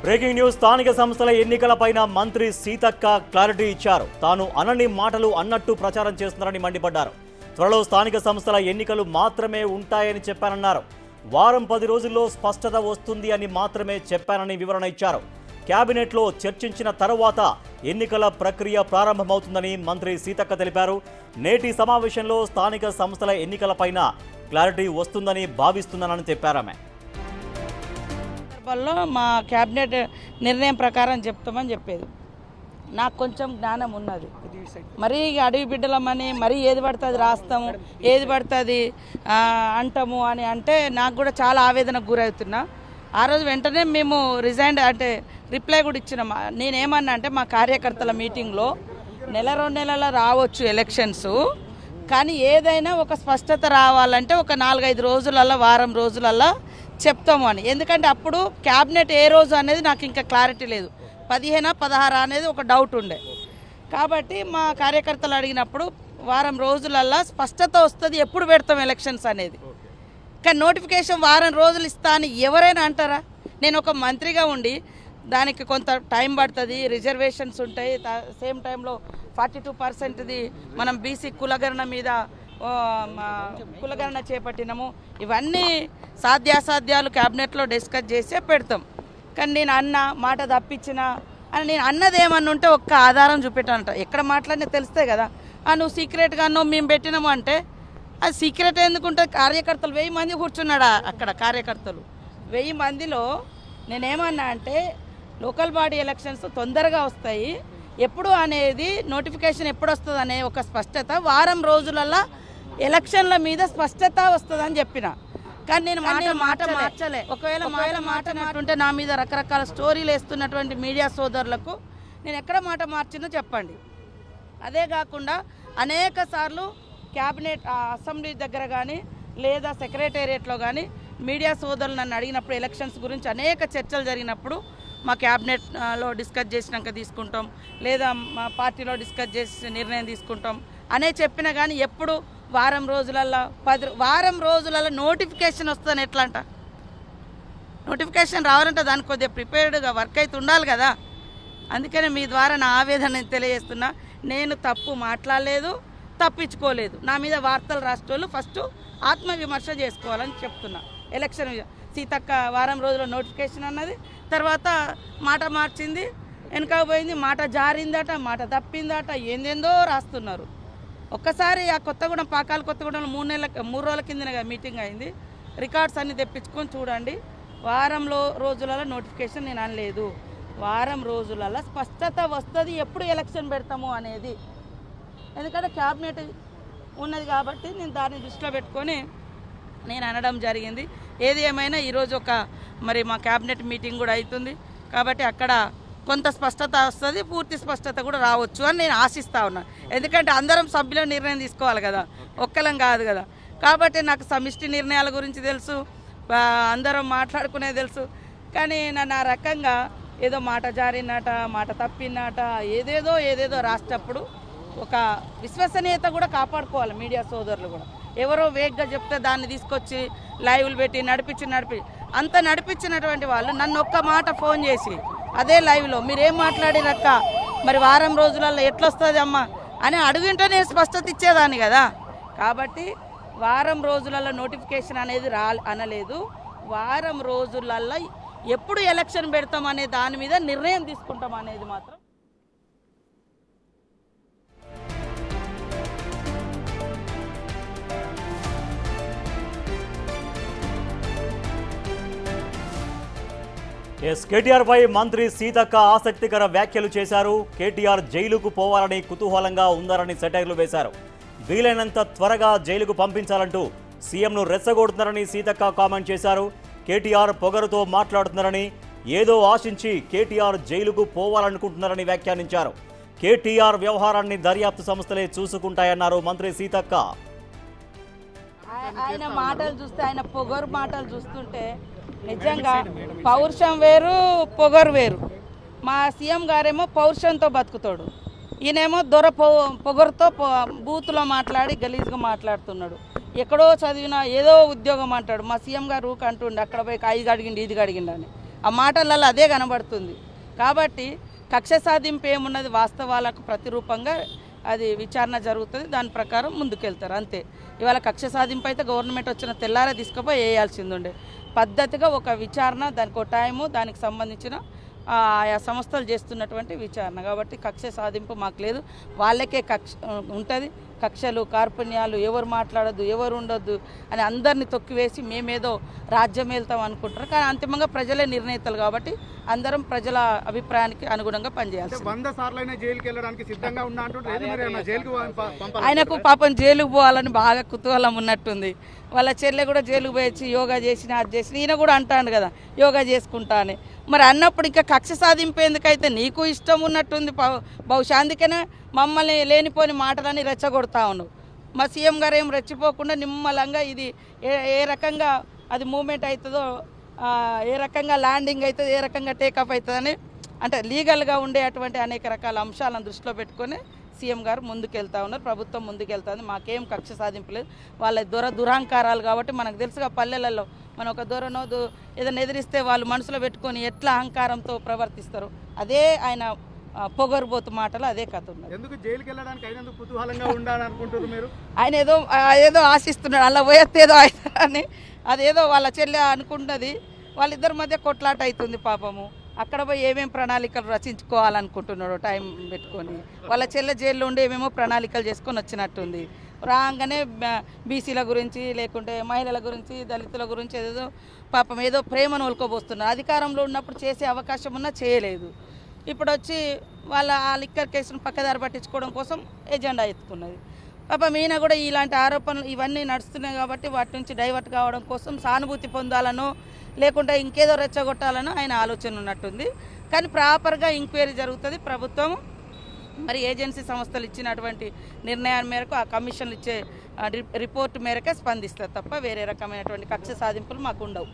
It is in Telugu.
బ్రేకింగ్ న్యూస్ స్థానిక సంస్థల ఎన్నికలపైన మంత్రి సీతక్క క్లారిటీ ఇచ్చారు. తాను అనని మాటలు అన్నట్టు ప్రచారం చేస్తున్నారని మండిపడ్డారు. త్వరలో స్థానిక సంస్థల ఎన్నికలు మాత్రమే ఉంటాయని చెప్పారన్నారు. వారం 10 రోజుల్లో స్పష్టత వస్తుంది అని మాత్రమే చెప్పానని వివరణ ఇచ్చారు. కేబినెట్లో చర్చించిన తర్వాత ఎన్నికల ప్రక్రియ ప్రారంభమవుతుందని మంత్రి సీతక్క తెలిపారు. నేటి సమావేశంలో స్థానిక సంస్థల ఎన్నికలపైన క్లారిటీ వస్తుందని భావిస్తున్నానని చెప్పారామె. మా క్యాబినెట్ నిర్ణయం ప్రకారం చెప్తామని చెప్పేది. నాకు కొంచెం జ్ఞానం ఉన్నది. మరీ అడవి బిడ్డలమని మరీ ఏది పడుతుంది రాస్తాము, ఏది పడుతుంది అంటాము అని అంటే నాకు కూడా చాలా ఆవేదనకు గురవుతున్నా. ఆ రోజు వెంటనే మేము రిజైన్ అంటే రిప్లై కూడా ఇచ్చినాం. నేనేమన్నా అంటే మా కార్యకర్తల మీటింగ్లో 1-2 నెలల రావచ్చు ఎలక్షన్స్, కానీ ఏదైనా ఒక స్పష్టత రావాలంటే ఒక 4-5 రోజులల్లో వారం రోజులల్లో చెప్తాము అని. ఎందుకంటే అప్పుడు క్యాబినెట్ ఏ రోజు అనేది నాకు ఇంకా క్లారిటీ లేదు. 15-16 అనేది ఒక డౌట్ ఉండే. కాబట్టి మా కార్యకర్తలు అడిగినప్పుడు వారం రోజులల్లో స్పష్టత వస్తుంది ఎప్పుడు పెడతాం ఎలక్షన్స్ అనేది. కానీ నోటిఫికేషన్ వారం రోజులు ఇస్తా అని ఎవరైనా అంటారా? నేను ఒక మంత్రిగా ఉండి దానికి కొంత టైం పడుతుంది, రిజర్వేషన్స్ ఉంటాయి. సేమ్ టైంలో 42%ది మనం బీసీ కులగణన మీద కులగణన చేపట్టినాము. ఇవన్నీ సాధ్యాసాధ్యాలు క్యాబినెట్లో డిస్కస్ చేసే పెడతాం. కానీ నేను అన్న మాట తప్పించిన అని నేను అన్నది ఏమన్నా ఉంటే ఒక్క ఆధారం చూపెట్టానంట. ఎక్కడ మాట్లాడినా తెలుస్తాయి కదా. నువ్వు సీక్రెట్గా అన్నావు మేము పెట్టినాము అంటే అది సీక్రెట్ ఎందుకుంటే కార్యకర్తలు 1000 మంది కూర్చున్నాడా అక్కడ. కార్యకర్తలు 1000 మందిలో నేనేమన్నా అంటే లోకల్ బాడీ ఎలక్షన్స్ తొందరగా వస్తాయి, ఎప్పుడు అనేది నోటిఫికేషన్ ఎప్పుడు వస్తుంది అనే ఒక స్పష్టత వారం రోజులల్లో ఎలక్షన్ల మీద స్పష్టత వస్తుందని చెప్పిన. కానీ నేను మాట మార్చలే. ఒకవేళ మాట మాట్లాడుతుంటే నా మీద రకరకాల స్టోరీలు వేస్తున్నటువంటి మీడియా సోదరులకు నేను ఎక్కడ మాట మార్చినో చెప్పండి. అదే కాకుండా అనేక సార్లు క్యాబినెట్ అసెంబ్లీ దగ్గర కానీ లేదా సెక్రటేరియట్లో కానీ మీడియా సోదరులు నన్ను అడిగినప్పుడు ఎలక్షన్స్ గురించి అనేక చర్చలు జరిగినప్పుడు మా క్యాబినెట్లో డిస్కస్ చేసినాక తీసుకుంటాం, లేదా మా పార్టీలో డిస్కస్ చేసి నిర్ణయం తీసుకుంటాం అనే చెప్పినా కానీ ఎప్పుడు వారం రోజులలో నోటిఫికేషన్ వస్తుందని ఎట్లా అంట. నోటిఫికేషన్ రావాలంటే దానికి కొద్దిగా ప్రిపేర్డ్గా వర్క్ అయితే ఉండాలి కదా. అందుకని మీ ద్వారా నా ఆవేదన తెలియజేస్తున్నా. నేను తప్పు మాట్లాడలేదు, తప్పించుకోలేదు. నా మీద వార్తలు రాసేటోళ్ళు ఫస్ట్ ఆత్మవిమర్శ చేసుకోవాలని చెప్తున్నా. ఎలక్షన్ సీతక్క వారం రోజుల నోటిఫికేషన్ అన్నది, తర్వాత మాట మార్చింది, వెనక పోయింది, మాట జారిందట, మాట తప్పిందట, ఏందేందో రాస్తున్నారు. ఒక్కసారి ఆ కొత్తగూడెం కొత్తగూడెంలో 3 రోజుల కిందనే మీటింగ్ అయింది. రికార్డ్స్ అన్నీ తెప్పించుకొని చూడండి. వారంలో రోజులలో నోటిఫికేషన్ నేను అనలేదు. వారం రోజులలో స్పష్టత వస్తుంది ఎప్పుడు ఎలక్షన్ పెడతాము అనేది. ఎందుకంటే క్యాబినెట్ ఉన్నది కాబట్టి నేను దాన్ని దృష్టిలో పెట్టుకొని నేను అనడం జరిగింది. ఏది ఏమైనా ఈరోజు మరి మా క్యాబినెట్ మీటింగ్ కూడా అవుతుంది కాబట్టి అక్కడ కొంత స్పష్టత వస్తుంది, పూర్తి స్పష్టత కూడా రావచ్చు అని నేను ఆశిస్తూ ఉన్నాను. ఎందుకంటే అందరం సభ్యుల నిర్ణయం తీసుకోవాలి కదా, ఒక్కలం కాదు కదా. కాబట్టి నాకు సమిష్టి నిర్ణయాల గురించి తెలుసు, అందరం మాట్లాడుకునేది తెలుసు. కానీ నన్ను ఆ రకంగా ఏదో మాట జారినట, మాట తప్పినట, ఏదేదో రాసేటప్పుడు ఒక విశ్వసనీయత కూడా కాపాడుకోవాలి మీడియా సోదరులు కూడా. ఎవరో వేగ్గా చెప్తే దాన్ని తీసుకొచ్చి లైవ్లు పెట్టి అంత నడిపించినటువంటి వాళ్ళు నన్ను ఒక్క మాట ఫోన్ చేసి అదే లైవ్లో మీరేం మాట్లాడిరక్క మరి వారం రోజులలో ఎట్లొస్తుంది అమ్మ అని అడుగుంటే నేను స్పష్టత ఇచ్చేదాన్ని కదా. కాబట్టి వారం రోజులలో నోటిఫికేషన్ అనేది అనలేదు. వారం రోజులలో ఎప్పుడు ఎలక్షన్ పెడతాం అనే దాని మీద నిర్ణయం తీసుకుంటాం అనేది మాత్రం. కేటీఆర్ పై మంత్రి సీతక్క ఆసక్తికర వ్యాఖ్యలు చేశారు. కేటీఆర్ జైలుకు పోవాలని కుతూహలంగా ఉందారని సెటైర్లు వేశారు. వీలైనంత త్వరగా జైలుకు పంపించాలంటూ సీఎంను రెచ్చగొడుతున్నారని సీతక్క కామెంట్ చేశారు. కేటీఆర్ పొగరుతో మాట్లాడుతున్నారని, ఏదో ఆశించి కేటీఆర్ జైలుకు పోవాలనుకుంటున్నారని వ్యాఖ్యానించారు. కేటీఆర్ వ్యవహారాన్ని దర్యాప్తు సంస్థలే చూసుకుంటాయన్నారు మంత్రి సీతక్క. ఆయన మాటలు చూస్తే, ఆయన పొగరు మాటలు చూస్తుంటే నిజంగా పౌరుషం వేరు, పొగరు వేరు. మా సీఎం గారేమో పౌరుషంతో బతుకుతాడు, ఈయనేమో పొగరుతో బూతులో మాట్లాడి గలీజ్గా మాట్లాడుతున్నాడు. ఎక్కడో చదివినా ఏదో ఉద్యోగం అంటాడు. మా సీఎం గారు అంటుండే అక్కడ పోయి ఇది అడిగిండి ఇది అడిగిండని. ఆ మాటలలో అదే కనబడుతుంది. కాబట్టి కక్ష సాధింపు ఏమున్నది, వాస్తవాలకు ప్రతిరూపంగా అది విచారణ జరుగుతుంది, దాని ప్రకారం ముందుకెళ్తారు అంతే. ఇవాళ కక్ష సాధింపు అయితే గవర్నమెంట్ వచ్చిన తెల్లారే తీసుకుపోయి వేయాల్సింది ఉండే. పద్ధతిగా ఒక విచారణ, దానికి ఒక టైము, దానికి సంబంధించిన ఆయా సంస్థలు చేస్తున్నటువంటి విచారణ. కాబట్టి కక్ష సాధింపు మాకు లేదు, వాళ్ళకే కక్ష ఉంటుంది. కక్షలు కార్పణ్యాలు, ఎవరు మాట్లాడద్దు, ఎవరు ఉండొద్దు అని అందరినీ తొక్కివేసి మేమేదో రాజ్యం వెళ్తాం అనుకుంటారు. కానీ అంతిమంగా ప్రజలే నిర్ణేతలు కాబట్టి అందరం ప్రజల అభిప్రాయానికి అనుగుణంగా పనిచేయాలి. 100 సార్లైనా జైలుకి వెళ్ళడానికి సిద్ధంగా ఉన్నా అంటుంటే ఆయనకు పాపం జైలుకు పోవాలని బాగా కుతూహలం ఉన్నట్టుంది. వాళ్ళ చెల్లె కూడా జైలుకు పోయొచ్చి యోగా చేసిన అది చేసిన, ఈయన కూడా అంటాను కదా యోగా చేసుకుంటా అని. మరి అన్నప్పుడు ఇంకా కక్ష సాధింపేందుకైతే నీకు ఇష్టం ఉన్నట్టుంది బహుశా. అందుకనే మమ్మల్ని లేనిపోని మాటలని రెచ్చగొడతా ఉన్నావు. మా సీఎం గారు ఏం రెచ్చిపోకుండా నిమ్మలంగా ఇది ఏ రకంగా అది మూమెంట్ అవుతుందో, ఏ రకంగా ల్యాండింగ్ అవుతుంది, ఏ రకంగా టేకప్ అవుతుందని అంటే లీగల్గా ఉండే అటువంటి అనేక రకాల అంశాలను దృష్టిలో పెట్టుకొని సీఎం గారు ముందుకెళ్తా ఉన్నారు, ప్రభుత్వం ముందుకెళ్తుంది. మాకేం కక్ష సాధింపలేదు, వాళ్ళ దురహంకారాలు కాబట్టి మనకు తెలుసుగా పల్లెలలో మనం ఒక దూరనో ఏదైనా ఎదిరిస్తే వాళ్ళు మనసులో పెట్టుకొని ఎట్లా అహంకారంతో ప్రవర్తిస్తారు, అదే ఆయన పొగరుబోతు మాటలు అదే కథ ఉన్నది. ఎందుకు జైలుకి వెళ్ళడానికి అయినందుకు కుతూహలంగా ఉండాలనుకుంటున్నారు మీరు? ఆయన ఏదో ఆశిస్తున్నాడు, అలా పోయేస్తే ఏదో అవుతారని, అదేదో వాళ్ళ చెల్లె అనుకుంటున్నది. వాళ్ళిద్దరి మధ్య కొట్లాట అవుతుంది పాపము. అక్కడ పోయి ఏమేమి ప్రణాళికలు రచించుకోవాలనుకుంటున్నాడు టైం పెట్టుకొని. వాళ్ళ చెల్లె జైల్లో ఉండి ఏమేమో ప్రణాళికలు చేసుకొని వచ్చినట్టుంది. రాగానే బీసీల గురించి, లేకుంటే మహిళల గురించి, దళితుల గురించి ఏదో పాపం ఏదో ప్రేమను ఒలుకోబోస్తున్నారు. అధికారంలో ఉన్నప్పుడు చేసే అవకాశం ఉన్నా చేయలేదు. ఇప్పుడు వచ్చి వాళ్ళ ఆ లిక్కర్ కేసును పక్కదారి పట్టించుకోవడం కోసం ఎజెండా ఎత్తుకున్నది. పాపం ఈయన కూడా ఇలాంటి ఆరోపణలు ఇవన్నీ నడుస్తున్నాయి కాబట్టి వాటి నుంచి డైవర్ట్ కావడం కోసం సానుభూతి పొందాలనో లేకుంటే ఇంకేదో రెచ్చగొట్టాలనో ఆయన ఆలోచన ఉన్నట్టుంది. కానీ ప్రాపర్గా ఎంక్వైరీ జరుగుతుంది. ప్రభుత్వం మరి ఏజెన్సీ సంస్థలు ఇచ్చినటువంటి నిర్ణయాల మేరకు ఆ కమిషన్లు ఇచ్చే రిపోర్ట్ మేరకే స్పందిస్తారు తప్ప వేరే రకమైనటువంటి కక్ష సాధింపులు మాకు ఉండవు.